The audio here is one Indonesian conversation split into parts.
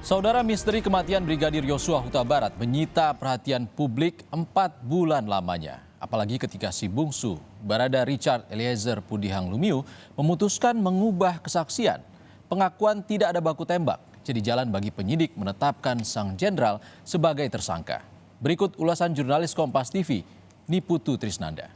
Saudara, misteri kematian Brigadir Yosua Huta Barat menyita perhatian publik 4 bulan lamanya. Apalagi ketika si bungsu, Barada Richard Eliezer Pudihang Lumiu, memutuskan mengubah kesaksian. Pengakuan tidak ada baku tembak, jadi jalan bagi penyidik menetapkan sang jenderal sebagai tersangka. Berikut ulasan jurnalis Kompas TV, Niputu Trisnanda.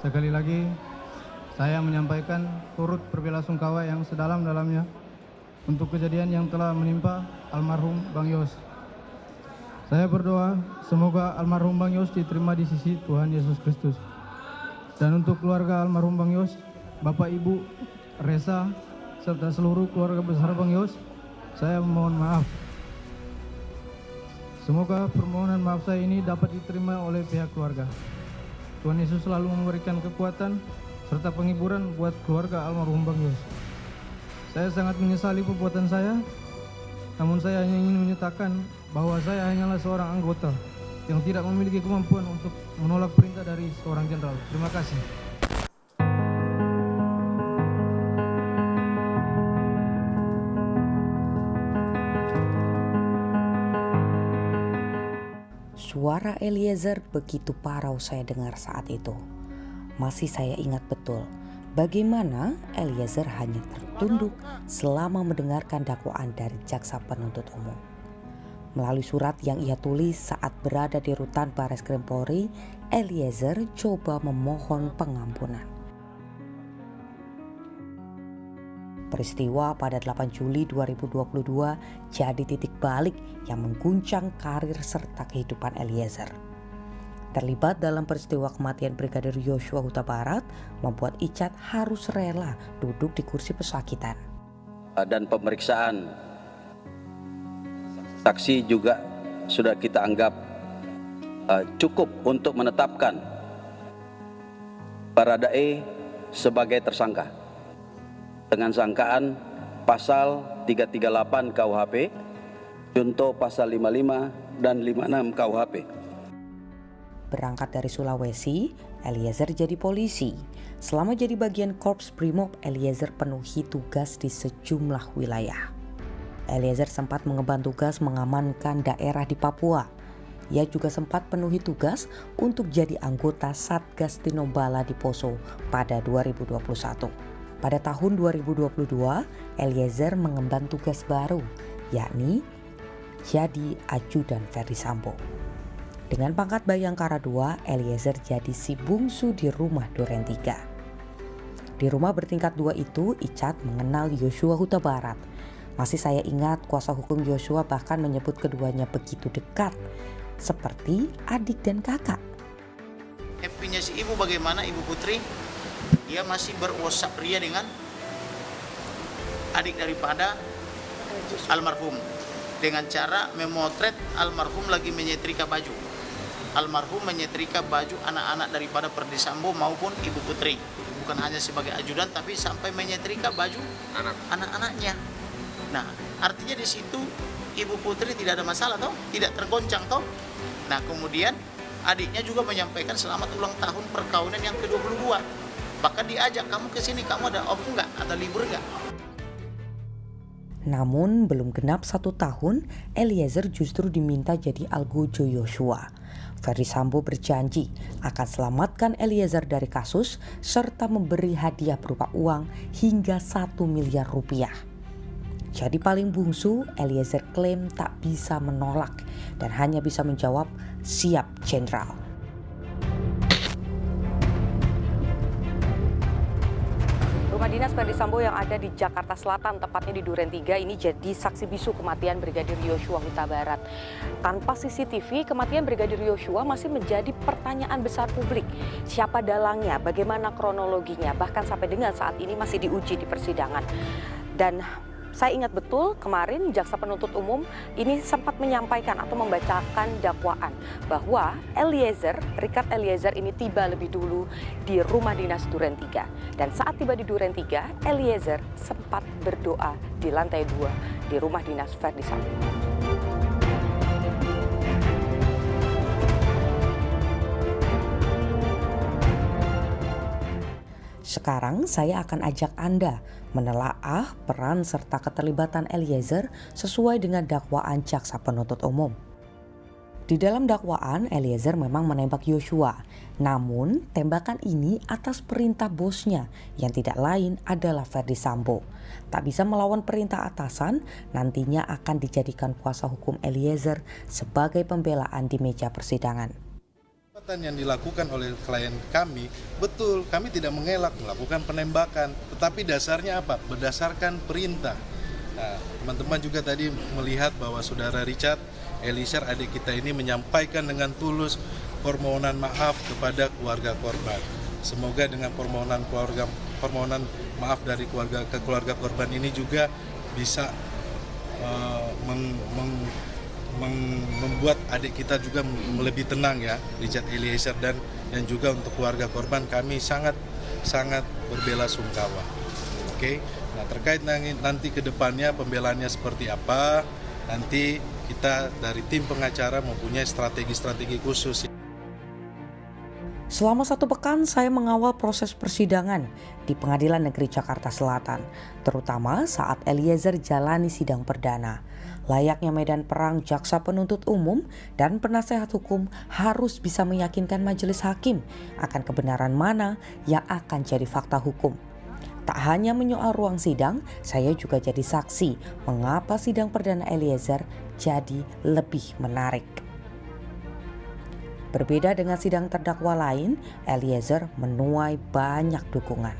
Sekali lagi, saya menyampaikan turut berbelasungkawa yang sedalam-dalamnya untuk kejadian yang telah menimpa almarhum Bang Yos. Saya berdoa semoga almarhum Bang Yos diterima di sisi Tuhan Yesus Kristus. Dan untuk keluarga almarhum Bang Yos, Bapak Ibu, Resa, serta seluruh keluarga besar Bang Yos, saya memohon maaf. Semoga permohonan maaf saya ini dapat diterima oleh pihak keluarga. Tuhan Yesus selalu memberikan kekuatan serta penghiburan buat keluarga almarhum Bang Yos. Saya sangat menyesali perbuatan saya, namun saya hanya ingin menyatakan bahwa saya hanyalah seorang anggota yang tidak memiliki kemampuan untuk menolak perintah dari seorang jenderal. Terima kasih. Suara Eliezer begitu parau saya dengar saat itu. Masih saya ingat betul bagaimana Eliezer hanya tertunduk selama mendengarkan dakwaan dari jaksa penuntut umum. Melalui surat yang ia tulis saat berada di rutan Bareskrim Polri, Eliezer coba memohon pengampunan. Peristiwa pada 8 Juli 2022 jadi titik balik yang mengguncang karir serta kehidupan Eliezer. Terlibat dalam peristiwa kematian Brigadir Yosua Huta Barat membuat Icat harus rela duduk di kursi pesakitan. Dan pemeriksaan saksi juga sudah kita anggap cukup untuk menetapkan Baradae sebagai tersangka dengan sangkaan pasal 338 KUHP, contoh pasal 55 dan 56 KUHP. Berangkat dari Sulawesi, Eliezer jadi polisi. Selama jadi bagian Korps Brimob, Eliezer penuhi tugas di sejumlah wilayah. Eliezer sempat mengemban tugas mengamankan daerah di Papua. Ia juga sempat penuhi tugas untuk jadi anggota Satgas Tinombala di Poso pada 2021. Pada tahun 2022, Eliezer mengemban tugas baru, yakni jadi ajudan Ferdi Sambo. Dengan pangkat Bayangkara II, Eliezer jadi si bungsu di rumah Duren 3. Di rumah bertingkat 2 itu, Icat mengenal Yosua Huta Barat. Masih saya ingat kuasa hukum Yosua bahkan menyebut keduanya begitu dekat, seperti adik dan kakak. Happy-nya si ibu bagaimana, Ibu Putri? Dia masih berwhatsapp ria dengan adik daripada almarhum dengan cara memotret almarhum lagi menyetrika baju. Almarhum menyetrika baju anak-anak daripada Ferdi Sambo maupun Ibu Putri. Bukan hanya sebagai ajudan tapi sampai menyetrika baju anak-anaknya. Nah, artinya di situ Ibu Putri tidak ada masalah toh, tidak tergoncang toh. Nah, kemudian adiknya juga menyampaikan selamat ulang tahun perkawinan yang ke-22. Bahkan diajak, kamu ke sini, kamu ada off enggak? Ada libur enggak? Namun belum genap 1 tahun, Eliezer justru diminta jadi algojo Yosua. Ferdi Sambo berjanji akan selamatkan Eliezer dari kasus serta memberi hadiah berupa uang hingga 1 miliar rupiah. Jadi paling bungsu, Eliezer klaim tak bisa menolak dan hanya bisa menjawab siap jenderal. Rumah dinas Ferdi Sambo yang ada di Jakarta Selatan, tepatnya di Duren 3, ini jadi saksi bisu kematian Brigadir Yosua Huta Barat. Tanpa CCTV, kematian Brigadir Yosua masih menjadi pertanyaan besar publik. Siapa dalangnya, bagaimana kronologinya, bahkan sampai dengan saat ini masih diuji di persidangan. Dan Saya ingat betul kemarin jaksa penuntut umum ini sempat menyampaikan atau membacakan dakwaan bahwa Richard Eliezer ini tiba lebih dulu di rumah dinas Duren 3. Dan saat tiba di Duren 3, Eliezer sempat berdoa di lantai 2 di rumah dinas Verdi Sambo. Sekarang saya akan ajak Anda menelaah peran serta keterlibatan Eliezer sesuai dengan dakwaan jaksa penuntut umum. Di dalam dakwaan, Eliezer memang menembak Yosua. Namun, tembakan ini atas perintah bosnya yang tidak lain adalah Verdi Sambo. Tak bisa melawan perintah atasan, nantinya akan dijadikan kuasa hukum Eliezer sebagai pembelaan di meja persidangan. Yang dilakukan oleh klien kami, betul kami tidak mengelak melakukan penembakan, tetapi dasarnya apa? Berdasarkan perintah. Nah, teman-teman juga tadi melihat bahwa saudara Richard Eliezer adik kita ini menyampaikan dengan tulus permohonan maaf kepada keluarga korban. Semoga dengan permohonan maaf dari keluarga korban ini juga bisa membuat adik kita juga lebih tenang ya, Richard Eliezer, dan juga untuk keluarga korban kami sangat berbelasungkawa. Oke. Nah, terkait nanti ke depannya pembelaannya seperti apa, nanti kita dari tim pengacara mempunyai strategi khusus. Selama 1 pekan saya mengawal proses persidangan di Pengadilan Negeri Jakarta Selatan, terutama saat Eliezer jalani sidang perdana. Layaknya medan perang, jaksa penuntut umum dan penasehat hukum harus bisa meyakinkan majelis hakim akan kebenaran mana yang akan jadi fakta hukum. Tak hanya menyoal ruang sidang, saya juga jadi saksi mengapa sidang perdana Eliezer jadi lebih menarik. Berbeda dengan sidang terdakwa lain, Eliezer menuai banyak dukungan.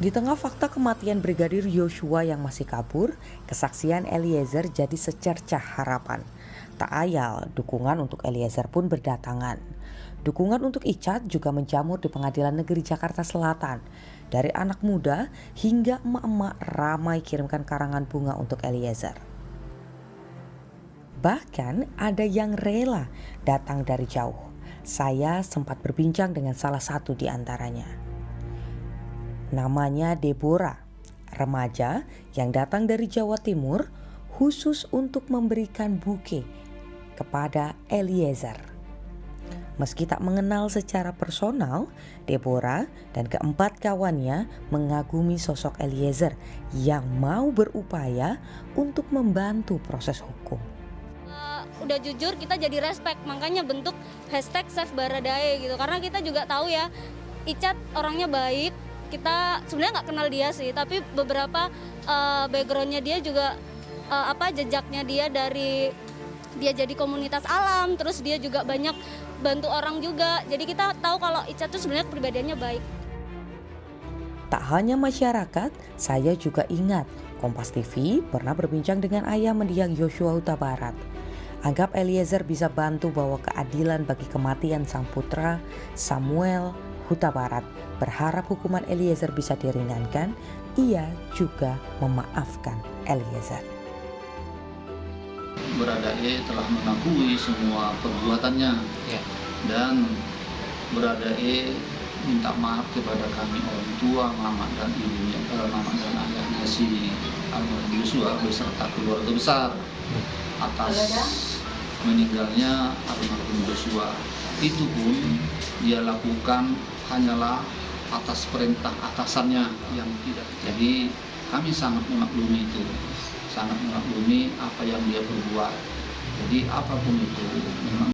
Di tengah fakta kematian Brigadir Yosua yang masih kabur, kesaksian Eliezer jadi secercah harapan. Tak ayal, dukungan untuk Eliezer pun berdatangan. Dukungan untuk Icat juga menjamur di Pengadilan Negeri Jakarta Selatan. Dari anak muda hingga emak-emak ramai kirimkan karangan bunga untuk Eliezer. Bahkan ada yang rela datang dari jauh. Saya sempat berbincang dengan salah satu di antaranya. Namanya Deborah, remaja yang datang dari Jawa Timur khusus untuk memberikan buke kepada Eliezer. Meski tak mengenal secara personal, Deborah dan keempat kawannya mengagumi sosok Eliezer yang mau berupaya untuk membantu proses hukum. Udah jujur kita jadi respect, makanya bentuk hashtag Save Baradae gitu, karena kita juga tahu ya Icat orangnya baik. Kita sebenarnya nggak kenal dia sih, tapi beberapa backgroundnya dia juga jejaknya dia dari dia jadi komunitas alam, terus dia juga banyak bantu orang juga. Jadi kita tahu kalau Icat tuh sebenarnya kepribadiannya baik. Tak hanya masyarakat, saya juga ingat Kompas TV pernah berbincang dengan ayah mendiang Yosua Huta Barat. Anggap Eliezer bisa bantu bawa keadilan bagi kematian sang putra Samuel Huta Barat. Berharap hukuman Eliezer bisa diringankan, ia juga memaafkan Eliezer. Baradae telah mengakui semua perbuatannya dan Baradae minta maaf kepada kami orang tua, mama dan ibunya, mama dan ayahnya si almarhum Yosua beserta keluarga besar atas meninggalnya almarhum Yosua. Itu pun dia lakukan hanyalah atas perintah atasannya yang tidak. Jadi kami sangat memaklumi itu, sangat memaklumi apa yang dia perbuat. Jadi apapun itu memang